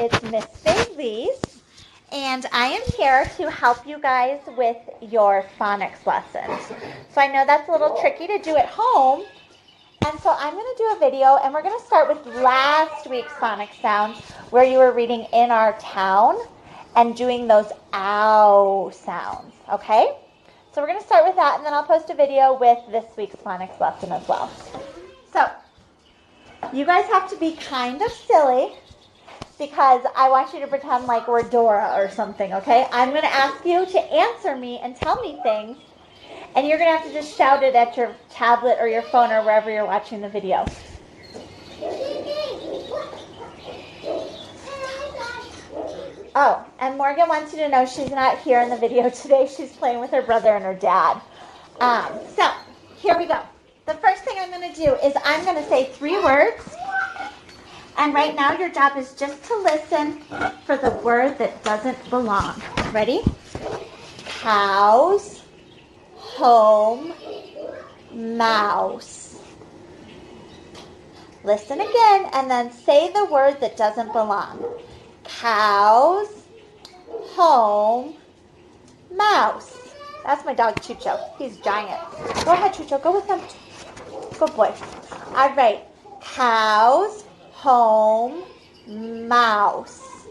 It's Miss Bailey's, and I am here to help you guys with your phonics lessons. So I know that's a little tricky to do at home, and so I'm going to do a video, and we're going to start with last week's phonics sounds, where you were reading In Our Town and doing those ow sounds, okay? So we're going to start with that, and then I'll post a video with this week's phonics lesson as well. So you guys have to be kind of silly, because I want you to pretend like we're Dora or something, okay? I'm going to ask you to answer me and tell me things, and you're going to have to just shout it at your tablet or your phone or wherever you're watching the video. Oh, and Morgan wants you to know she's not here in the video today. She's playing with her brother and her dad. So, here we go. The first thing I'm going to do is I'm going to say 3 words. And right now your job is just to listen for the word that doesn't belong. Ready? Cows, home, mouse. Listen again and then say the word that doesn't belong. Cows, home, mouse. That's my dog Chucho. He's giant. Go ahead, Chucho. Go with him. Good boy. All right. Cows, home, mouse.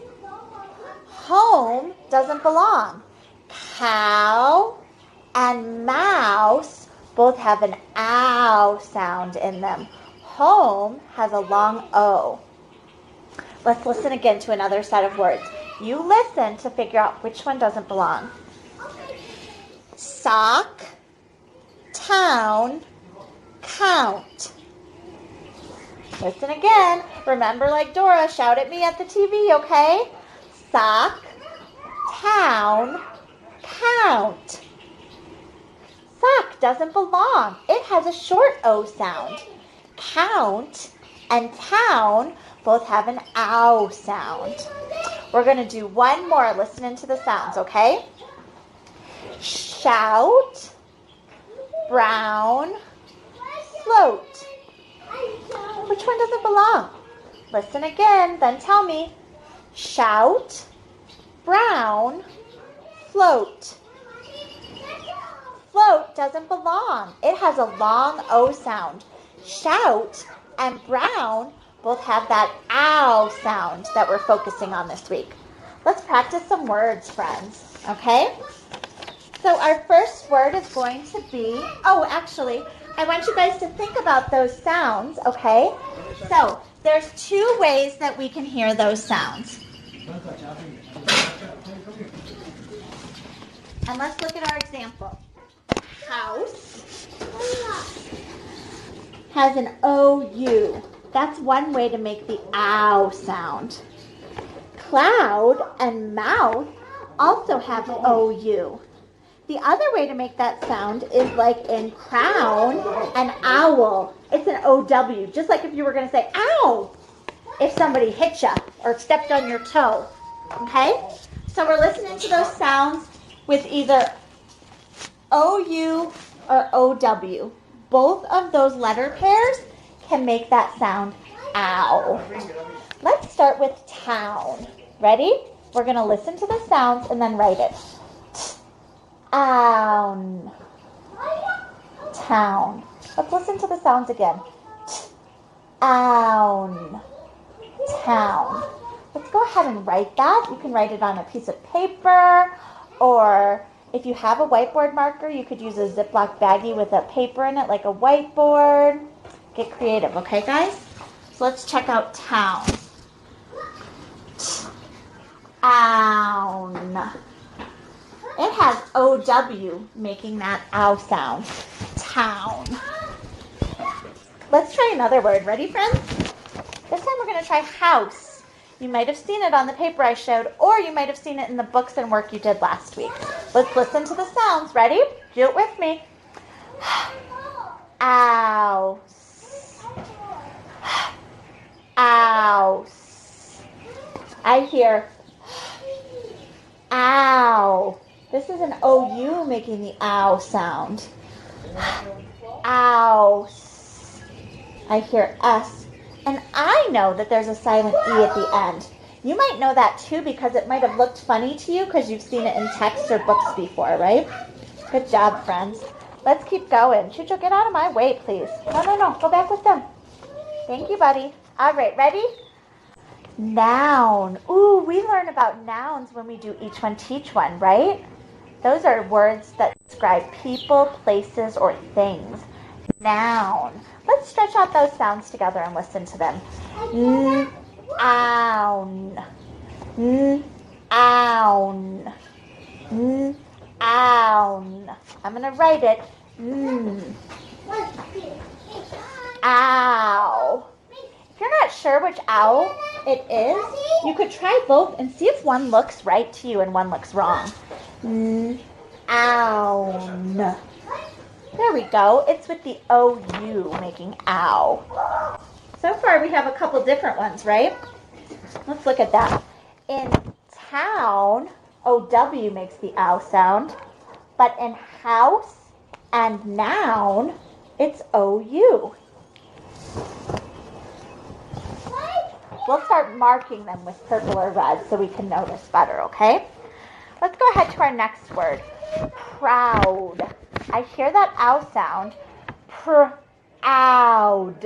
Home doesn't belong. Cow and mouse both have an ow sound in them. Home has a long O. Let's listen again to another set of words. You listen to figure out which one doesn't belong. Sock, town, count. Listen again. Remember, like Dora, shout at me at the TV, okay? Sock, town, count. Sock doesn't belong. It has a short O sound. Count and town both have an ow sound. We're going to do one more listening to the sounds, okay? Shout, brown, float. Which one doesn't belong? Listen again, then tell me. Shout, brown, float. Float doesn't belong. It has a long O sound. Shout and brown both have that ow sound that we're focusing on this week. Let's practice some words, friends, okay? So our first word is going to be, actually, I want you guys to think about those sounds, okay? So there's 2 ways that we can hear those sounds. And let's look at our example. House has an O-U. That's one way to make the ow sound. Cloud and mouth also have O-U. The other way to make that sound is like in crown and owl. It's an O-W, just like if you were going to say ow if somebody hit you or stepped on your toe. Okay? So we're listening to those sounds with either O-U or O-W. Both of those letter pairs can make that sound ow. Let's start with town. Ready? We're going to listen to the sounds and then write it. Town. Town. Let's listen to the sounds again. Town. Town. Let's go ahead and write that. You can write it on a piece of paper, or if you have a whiteboard marker, you could use a Ziploc baggie with a paper in it, like a whiteboard. Get creative, okay, guys? So let's check out town. Town. It has O-W making that ow sound. Town. Let's try another word. Ready, friends? This time we're going to try house. You might have seen it on the paper I showed, or you might have seen it in the books and work you did last week. Let's listen to the sounds. Ready? Do it with me. Ow. Ow. I hear ow. This is an O-U making the ow sound. Ow. I hear S. And I know that there's a silent E at the end. You might know that too because it might have looked funny to you because you've seen it in text or books before, right? Good job, friends. Let's keep going. Chucho, get out of my way, please. No. Go back with them. Thank you, buddy. All right, ready? Noun. Ooh, we learn about nouns when we do each one, teach one, right? Those are words that describe people, places, or things. Noun. Let's stretch out those sounds together and listen to them. Own. Own. Own. I'm going to write it. Ow. If you're not sure which ow it is, you could try both and see if one looks right to you and one looks wrong. Own. There we go. It's with the O-U making ow. So far we have a couple different ones, right? Let's look at that. In town, O-W makes the ow sound. But in house and noun, it's O-U. We'll start marking them with purple or red so we can notice better, okay? Let's go ahead to our next word. Proud. I hear that ow sound. Proud.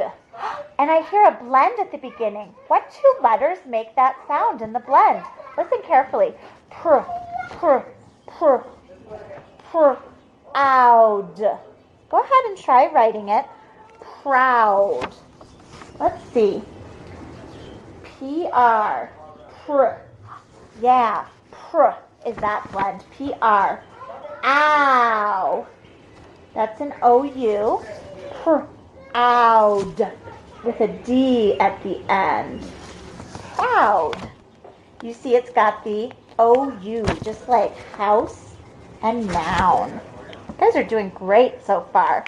And I hear a blend at the beginning. What two letters make that sound in the blend? Listen carefully. Proud. Go ahead and try writing it. Proud. Let's see. P-R. Yeah, is that blend. P-R. Ow. That's an O-U. Proud. With a D at the end. Proud. You see it's got the O-U, just like house and noun. You guys are doing great so far.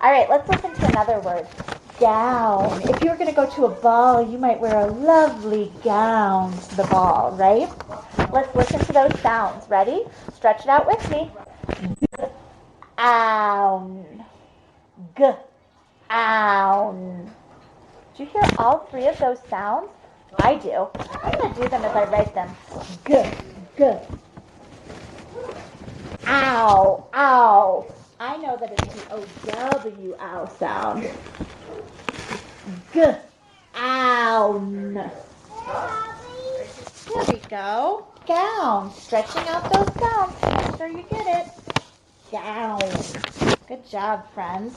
All right, let's listen to another word. Gown. If you were going to go to a ball, you might wear a lovely gown to the ball, right? Let's listen to those sounds. Ready? Stretch it out with me. Gown. Gown. Do you hear all three of those sounds? I do. I'm going to do them as I write them. Ow. Ow. I know that it's the O-W ow sound. Gown. There we go. Gown. Stretching out those sounds. Make sure you get it. Gown. Good job, friends.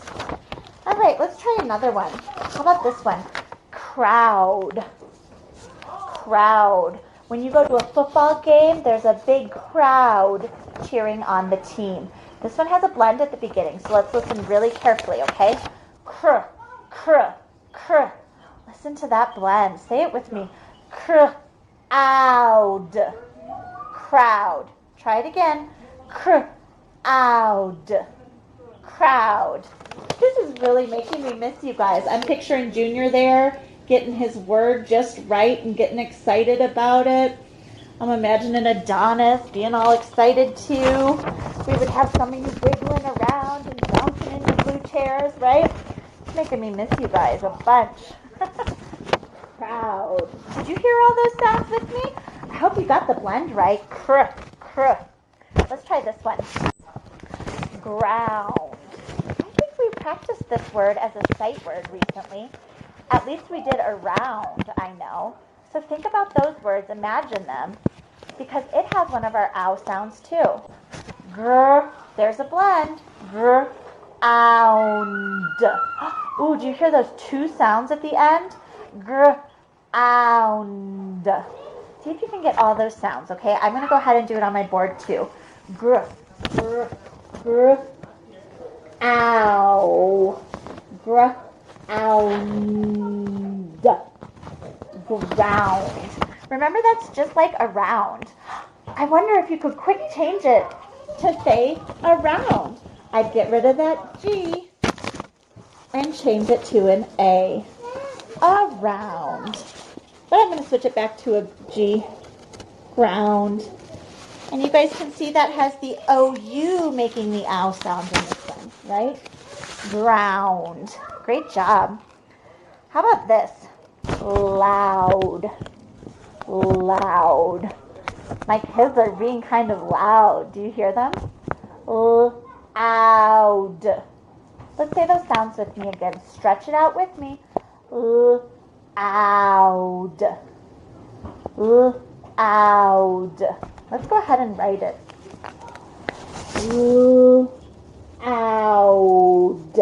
All right, let's try another one. How about this one? Crowd. Crowd. When you go to a football game, there's a big crowd cheering on the team. This one has a blend at the beginning, so let's listen really carefully, okay? Crowd. Listen to that blend. Say it with me. Crowd. Crowd. Try it again. Crowd. Crowd. This is really making me miss you guys. I'm picturing Junior there, getting his word just right and getting excited about it. I'm imagining Adonis being all excited too. We would have some of you wiggling around and bouncing in the blue chairs, right? It's making me miss you guys a bunch. Proud. Did you hear all those sounds with me? I hope you got the blend right. Let's try this one. Ground. I think we practiced this word as a sight word recently. At least we did around, I know. So think about those words, imagine them, because it has one of our ow sounds too. Grr, there's a blend. Grr, ound. Ooh, do you hear those two sounds at the end? Grr, ound. See if you can get all those sounds, okay? I'm going to go ahead and do it on my board too. Grr, grr, grr, ow. Grr, ound. Ground. Remember, that's just like around. I wonder if you could quick change it to say around. I'd get rid of that G and change it to an A. Around. But I'm going to switch it back to a G. Ground. And you guys can see that has the O-U making the ow sound in this one, right? Ground. Great job. How about this? Loud. loud. My kids are being kind of loud. Do you hear them? Loud. Let's say those sounds with me again. Stretch it out with me. Loud. Loud. Let's go ahead and write it. Loud.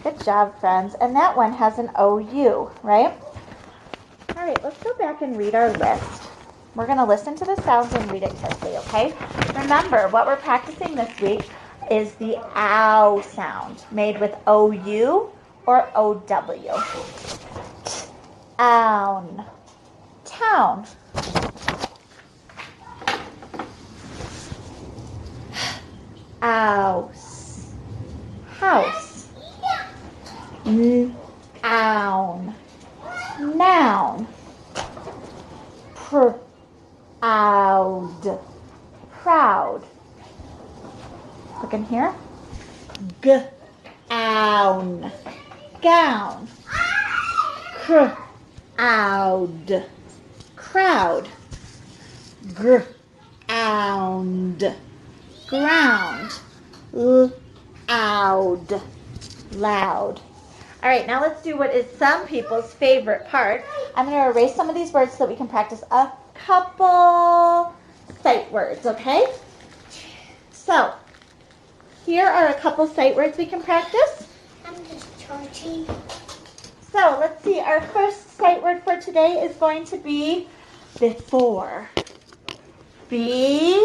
Good job, friends. And that one has an OU, right? All right, let's go back and read our list. We're going to listen to the sounds and read it carefully, okay? Remember, what we're practicing this week is the ow sound, made with OU or OW. Own. Town. House. House. Own. Noun. Proud. Proud. Look in here. Gown. Gown. Crowd. Crowd. Ground. Ground. Loud. Loud. All right, now let's do what is some people's favorite part. I'm going to erase some of these words so that we can practice a couple sight words, okay? So, here are a couple sight words we can practice. I'm just charging. So, let's see. Our first sight word for today is going to be before. B-E-F-O-R-E.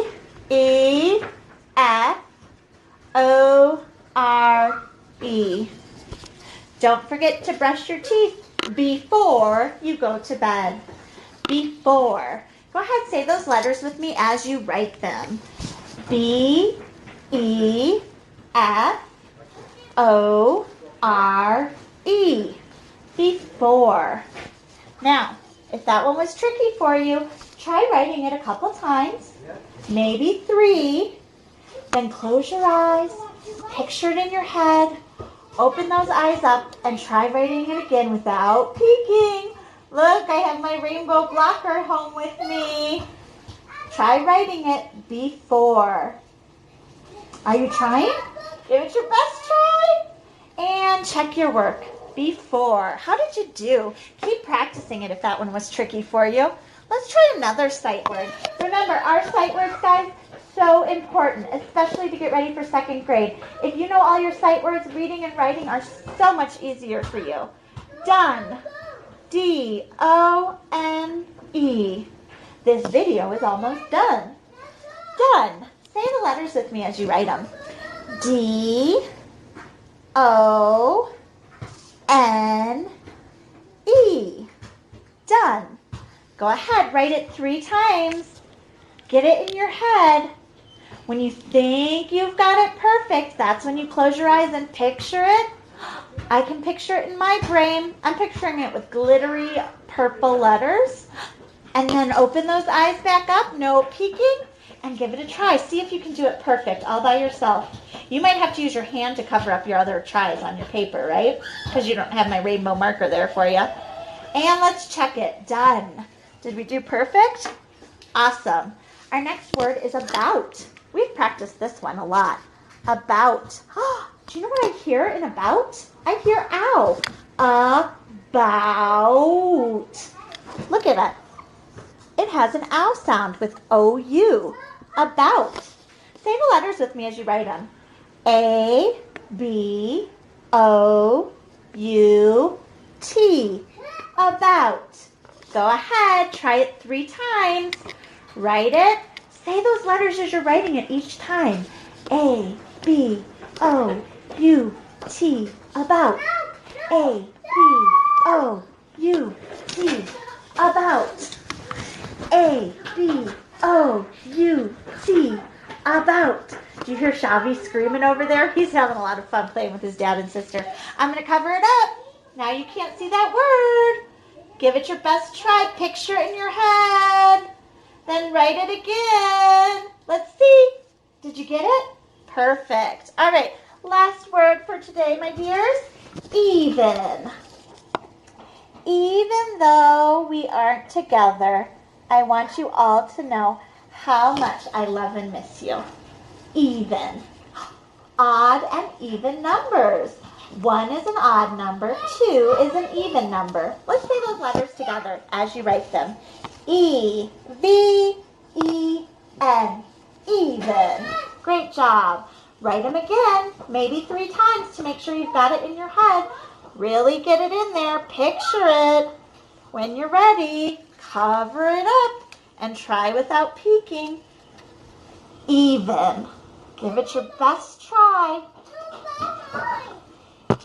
Don't forget to brush your teeth before you go to bed. Before. Go ahead, say those letters with me as you write them. B-E-F-O-R-E. Before. Now, if that one was tricky for you, try writing it a couple times, maybe 3. Then close your eyes, picture it in your head, open those eyes up, and try writing it again without peeking. Look, I have my rainbow blocker home with me. Try writing it before. Are you trying? Give it your best try. And check your work. Before. How did you do? Keep practicing it if that one was tricky for you. Let's try another sight word. Remember, our sight words, guys, so important, especially to get ready for 2nd grade. If you know all your sight words, reading and writing are so much easier for you. Done. D-O-N-E. This video is almost done. Done. Say the letters with me as you write them. D-O-N-E. Done. Go ahead, write it 3 times. Get it in your head. When you think you've got it perfect, that's when you close your eyes and picture it. I can picture it in my brain. I'm picturing it with glittery purple letters. And then open those eyes back up, no peeking, and give it a try. See if you can do it perfect all by yourself. You might have to use your hand to cover up your other tries on your paper, right? Because you don't have my rainbow marker there for you. And let's check it. Done. Did we do perfect? Awesome. Our next word is about. We've practiced this one a lot. About. Do you know what I hear in about? I hear ow. About. Look at it. It has an ow sound with O-U. About. Say the letters with me as you write them. A-B-O-U-T. About. Go ahead. Try it 3 times. Write it. Say those letters as you're writing it each time. A-B-O-U-T. About. A-B-O-U-T. About. A-B-O-U-T. About. Do you hear Shavi screaming over there? He's having a lot of fun playing with his dad and sister. I'm going to cover it up. Now you can't see that word. Give it your best try. Picture it in your head. Then write it again. Let's see. Did you get it? Perfect. All right. Last word for today, my dears. Even. even though we aren't together, I want you all to know how much I love and miss you. Even. Odd and even numbers. 1 is an odd number. 2 is an even number. Let's say those letters together as you write them. E-V-E-N. Even. Great job. Write them again, maybe 3 times to make sure you've got it in your head. Really get it in there. Picture it. When you're ready, cover it up and try without peeking. Even. Give it your best try.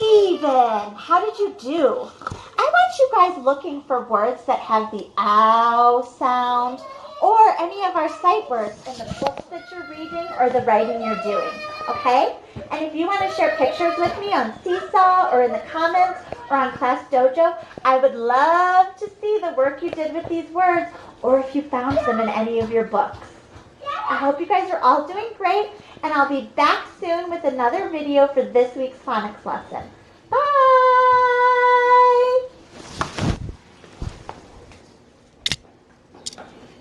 Even. How did you do? I want you guys looking for words that have the ow sound or any of our sight words in the books that you're reading or the writing you're doing, okay? And if you want to share pictures with me on Seesaw or in the comments or on Class Dojo, I would love to see the work you did with these words or if you found them in any of your books. I hope you guys are all doing great, and I'll be back soon with another video for this week's phonics lesson.